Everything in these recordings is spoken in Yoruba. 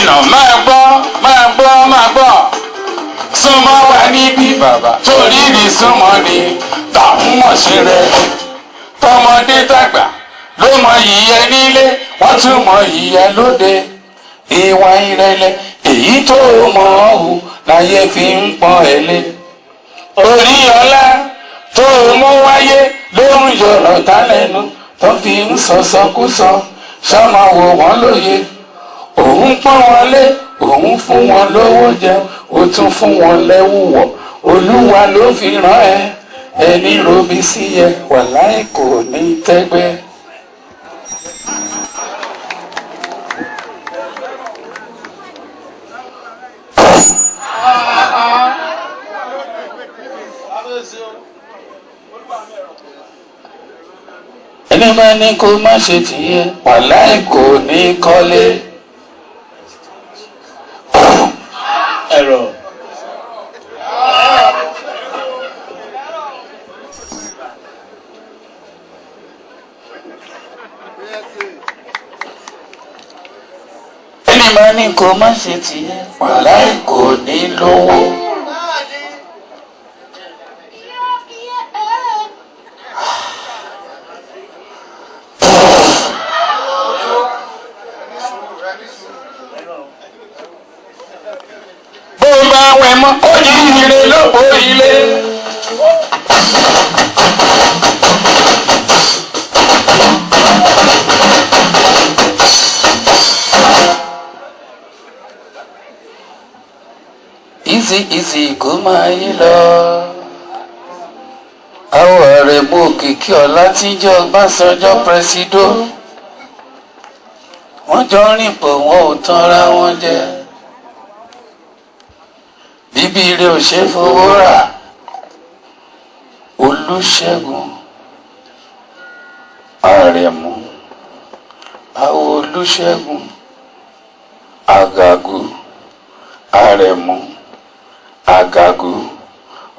jìnnà máa gbọ́ súnmọ́ wa níbí bàbá torí ní súnmọ́ ni tàwọn mọ̀ sí rẹ tọmọdé tàgbà ló mọ ìyẹn nílé wọ́n tún mọ ìyẹn lóde ìwà ìrẹ̀lẹ̀ èyí tó mọ̀ ọ́ hù láyé fi ń pọ́n ẹ lé orí ọlá tó mú wáyé ló ń yọ̀rọ̀ tá lẹ́nu tó fi ń sọ̀sọ́kúsọ sọ́mọ wò wọ́n lóye òun pọ́n wọn lé òun fún wọn lówó jẹun ó tún fún wọn lẹ́wù wọ̀ olúwa ló fi rán ẹ ẹni robi sí ẹ wàláì kò ní tẹ́gbẹ́. ẹni máa ní kó má ṣe tìyẹ wàláì kò ní kọ́lé. ẹ̀rọ. ẹni máa ní kó má ṣe tìyẹ wàláì kò ní lówó. Wẹ̀ mọ́ ojú ire lóko ilé. Easy kó máa yí lọ. Àwọn ọ̀rẹ́ mú òkìkí ọ̀la tí jẹ́ Ọbásanjọ́ pẹ́sidó. Wọ́n jọ rìn pọ̀ wọn ò tanra wọn jẹ. Bíbí ire ò ṣe fowó rà. Olúṣẹ́gun Àrẹ̀mú àwọn Olúṣẹ́gun Àgàgù Àrẹ̀mú Àgàgù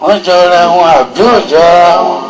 wọ́n jọra wọn àbí ò jọra wọn.